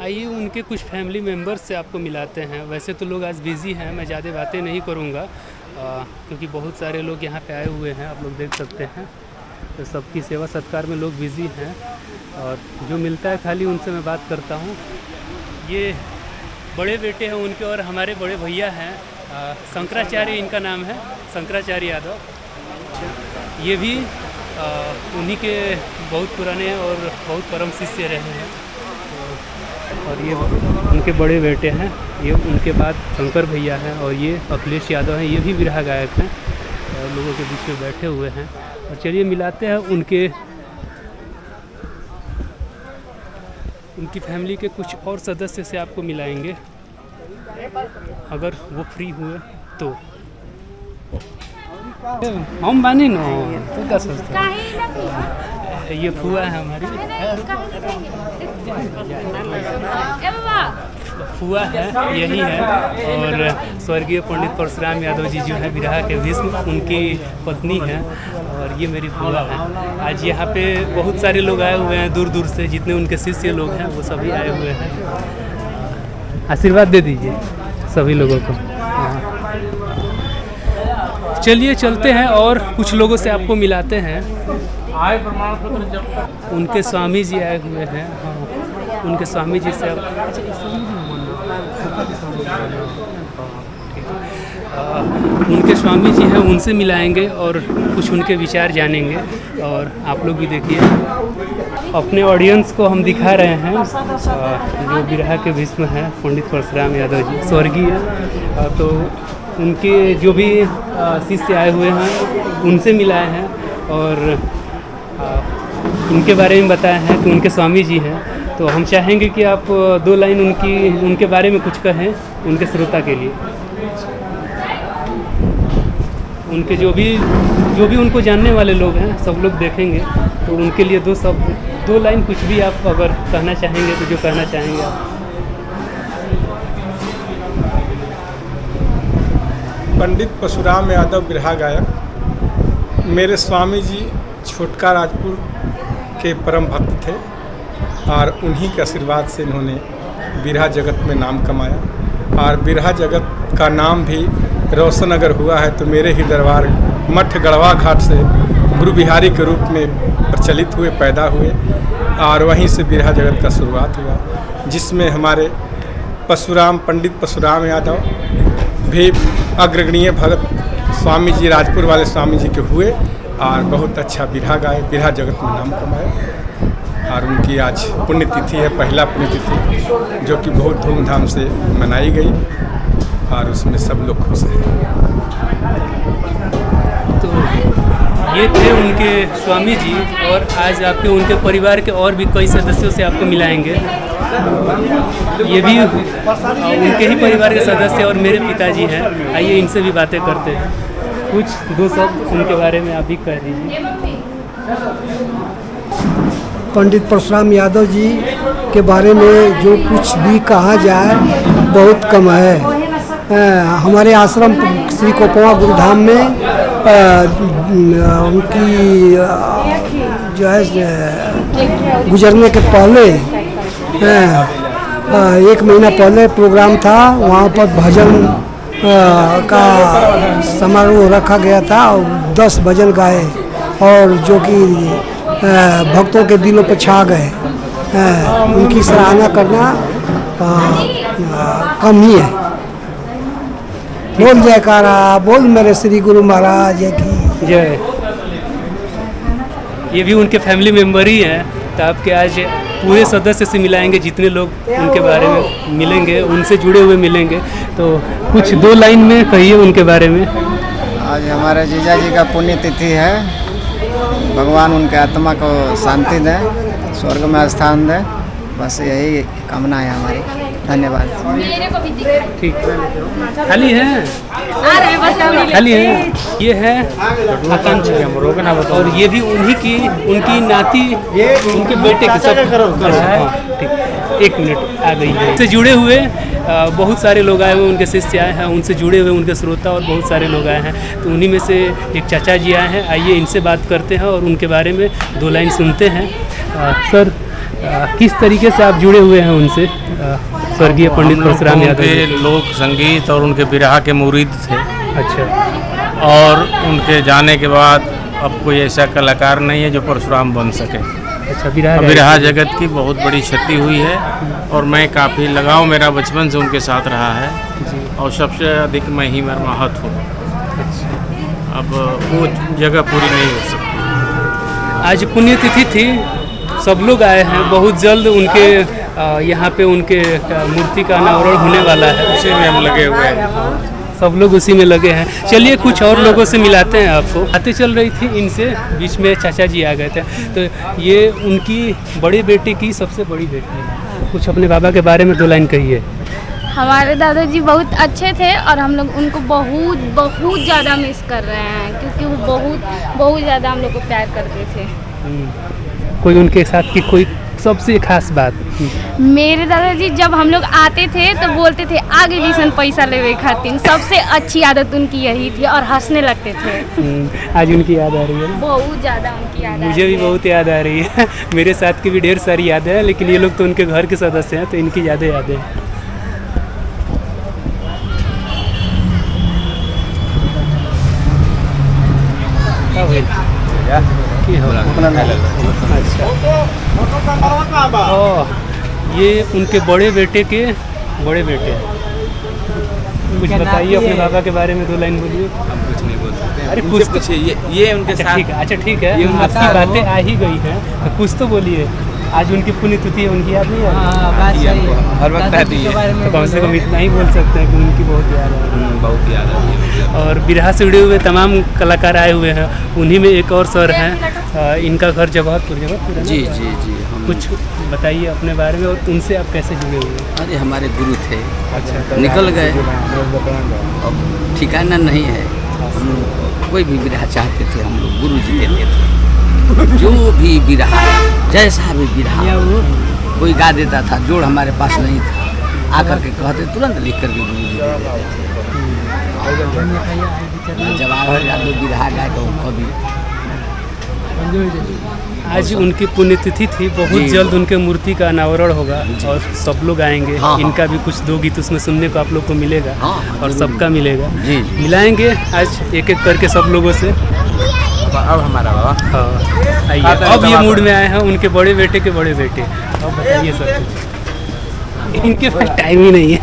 आइए उनके कुछ फैमिली मेम्बर्स से आपको मिलाते हैं। वैसे तो लोग आज बिज़ी हैं, मैं ज़्यादा बातें नहीं करूँगा क्योंकि बहुत सारे लोग यहाँ पे आए हुए हैं, आप लोग देख सकते हैं। तो सबकी सेवा सत्कार में लोग बिज़ी हैं और जो मिलता है खाली उनसे मैं बात करता हूँ। ये बड़े बेटे हैं उनके और हमारे बड़े भैया हैं, शंकराचार्य इनका नाम है, शंकराचार्य यादव। ये भी उन्हीं के बहुत पुराने और बहुत परम शिष्य रहे हैं। और ये उनके बड़े बेटे हैं, ये उनके बाद शंकर भैया हैं और ये अखिलेश यादव हैं, ये भी बिरहा गायक हैं और लोगों के बीच में बैठे हुए हैं। और चलिए मिलाते हैं उनकी फैमिली के कुछ और सदस्य से आपको मिलाएंगे अगर वो फ्री हुए तो। हम बानी नो तू क्या सोचता है? ये फुआ है हमारी, फुआ है, यही है। और स्वर्गीय पंडित परशुराम यादव जी जो है बिरहा के भीष्म, उनकी पत्नी है और ये मेरी फुआ है। आज यहाँ पे बहुत सारे लोग आए हुए हैं दूर दूर से, जितने उनके शिष्य लोग हैं वो सभी आए हुए हैं। आशीर्वाद दे दीजिए सभी लोगों को। चलिए चलते हैं और कुछ लोगों से आपको मिलाते हैं। आय प्रमाण पत्र उनके स्वामी जी आए हुए हैं। हाँ, उनके स्वामी जी से उनके स्वामी जी हैं, उनसे मिलाएंगे और कुछ उनके विचार जानेंगे। और आप लोग भी देखिए, अपने ऑडियंस को हम दिखा रहे हैं जो बिरहा के भीष्म हैं पंडित परशुराम यादव जी स्वर्गीय। तो उनके जो भी शिष्य आए हुए हैं उनसे मिलाए हैं और उनके बारे में बताया है कि उनके स्वामी जी हैं। तो हम चाहेंगे कि आप 2 लाइन उनके बारे में कुछ कहें उनके श्रोता के लिए। उनके जो भी उनको जानने वाले लोग हैं सब लोग देखेंगे, तो उनके लिए 2 लाइन कुछ भी आप अगर कहना चाहेंगे तो जो कहना चाहेंगे आप। पंडित परशुराम यादव बिरहा गायक। मेरे स्वामी जी छोटका राजपुर के परम भक्त थे और उन्हीं के आशीर्वाद से इन्होंने बिरहा जगत में नाम कमाया और बिरहा जगत का नाम भी रोशन अगर हुआ है तो मेरे ही दरबार मठ गढ़वा घाट से गुरु बिहारी के रूप में प्रचलित हुए, पैदा हुए और वहीं से बिरहा जगत का शुरुआत हुआ, जिसमें हमारे पंडित परशुराम यादव भी अग्रगणीय भगत स्वामी जी, राजपुर वाले स्वामी जी के हुए और बहुत अच्छा बिरहा गाए, बिरहा जगत में नाम कमाए। और उनकी आज पुण्यतिथि है, पहला पुण्यतिथि, जो कि बहुत धूमधाम से मनाई गई और उसमें सब लोग खुश हैं। तो ये थे उनके स्वामी जी और आज आपके उनके परिवार के और भी कई सदस्यों से आपको मिलाएंगे। ये भी उनके ही परिवार के सदस्य और मेरे पिताजी हैं। आइए इनसे भी बातें करते हैं, कुछ 2 शब्द उनके बारे में आप भी कह दीजिए। पंडित परशुराम यादव जी के बारे में जो कुछ भी कहा जाए बहुत कम है। हमारे आश्रम श्री कोपवा गुरुधाम में उनकी जो है गुजरने के पहले 1 महीना पहले प्रोग्राम था, वहाँ पर भजन का समारोह रखा गया था और 10 भजन गाए और जो कि भक्तों के दिलों पर छा गए। उनकी सराहना करना कम ही है। बोल जयकारा, बोल मेरे श्री गुरु महाराज की जय। ये भी उनके फैमिली मेम्बर ही हैं। तो आपके आज पूरे सदस्य से मिलाएंगे, जितने लोग उनके बारे में मिलेंगे उनसे जुड़े हुए मिलेंगे। तो कुछ 2 लाइन में कहिए उनके बारे में। आज हमारे जीजा जी का पुण्यतिथि है, भगवान उनके आत्मा को शांति दें, स्वर्ग में स्थान दें, बस यही कामना है हमारी। धन्यवाद। ठीक, खाली है, खाली है। ये है आकांक्षा और ये भी उनकी नाती, उनके बेटे के सब। ठीक, 1 मिनट आ गई है। से जुड़े हुए बहुत सारे लोग आए हुए, उनके शिष्य आए हैं, उनसे जुड़े हुए उनके श्रोता और बहुत सारे लोग आए हैं। तो उन्हीं में से एक चाचा जी आए हैं। आइए इनसे बात करते हैं और उनके बारे में 2 लाइन सुनते हैं। सर, किस तरीके से आप जुड़े हुए हैं उनसे? स्वर्गीय पंडित परशुराम यादव उनके जी। लोक संगीत और उनके बिरहा के मुरीद थे, अच्छा और उनके जाने के बाद अब कोई ऐसा कलाकार नहीं है जो परशुराम बन सके। अच्छा, बिरहा बिरहा जगत की बहुत बड़ी क्षति हुई है, और मैं काफ़ी लगाव मेरा बचपन से उनके साथ रहा है, जी। और सबसे अधिक मैं ही मरमाहत हूँ। अच्छा, अब वो जगह पूरी नहीं हो सकती। आज पुण्यतिथि थी, सब लोग आए हैं। बहुत जल्द उनके यहाँ पे उनके मूर्ति का अनावरण होने वाला है, उसी में हम लगे हुए हैं। सब लोग उसी में लगे हैं। चलिए कुछ और लोगों से मिलाते हैं आपको। बातें चल रही थी इनसे, बीच में चाचा जी आ गए थे। तो ये उनकी बड़े बेटे की सबसे बड़ी बेटी है। कुछ अपने बाबा के बारे में 2 लाइन कहिए। हमारे दादाजी बहुत अच्छे थे और हम लोग उनको बहुत बहुत ज़्यादा मिस कर रहे हैं, क्योंकि वो बहुत ज़्यादा हम लोग को प्यार करते थे। कोई उनके साथ की कोई सबसे खास बात? मेरे दादाजी जब हम लोग आते थे तो बोलते थे आगे लीसन पैसा लेवे खातिर। सबसे अच्छी आदत उनकी यही थी, और हंसने लगते थे। आज उनकी याद आ रही है ना? बहुत ज़्यादा उनकी याद मुझे भी बहुत याद आ रही है। मेरे साथ की भी ढेर सारी यादें हैं, लेकिन ये लोग तो उनके घर के सदस्य हैं, तो इनकी यादें हैं। की हो? अच्छा, ये उनके बड़े बेटे के बड़े बेटे। कुछ बताइए अपने बाबा के बारे में 2 लाइन बोलिए। हम कुछ नहीं बोल सकते। अरे कुछ तो पूछिए, ये उनके अच्छा साथ ठीक है, अच्छा ठीक है, ये उनका आपकी बातें आ ही गई हैं, तो कुछ तो बोलिए। आज उनकी पुण्यतिथि है, उनकी याद नहीं आ रही? हर वक्त आती है। तो कम से कम इतना ही बोल सकते हैं कि उनकी बहुत याद आ रही है। बहुत याद आती है। और बिरहा से जुड़े हुए तमाम कलाकार आए हुए हैं। उन्हीं में एक और सर हैं, इनका घर जवाहरपुर है ना? जी जी जी, हम कुछ बताइए अपने बारे में, और उनसे आप कैसे जुड़े हुए हैं? अरे हमारे गुरु थे, अच्छा, निकल गए, अब ठिकाना नहीं है। हम कोई भी बिरहा चाहते थे, हम लोग गुरु जी देते थे। जो भी बिरहा, जैसा भी बिरहा कोई गा देता था, जोड़ हमारे पास नहीं था, आकर के कहते तुरंत लिख कर के गुरु जी दे देते थे। जवाहर यादव बिरहा गाए तो कभी। आज उनकी पुण्यतिथि थी, बहुत जी। जल्द उनके मूर्ति का अनावरण होगा और सब लोग आएंगे। हाँ, हाँ। इनका भी कुछ 2 गीत उसमें सुनने को आप लोग को मिलेगा, हाँ, और जरूर। सबका मिलेगा। जी जी। मिलाएंगे आज एक एक करके सब लोगों से। अब हमारा बाबा हाँ, आइए। अब ये मूड में आए हैं उनके बड़े बेटे के बड़े बेटे। अब बताइए सर कुछ। इनके पास टाइम ही नहीं है।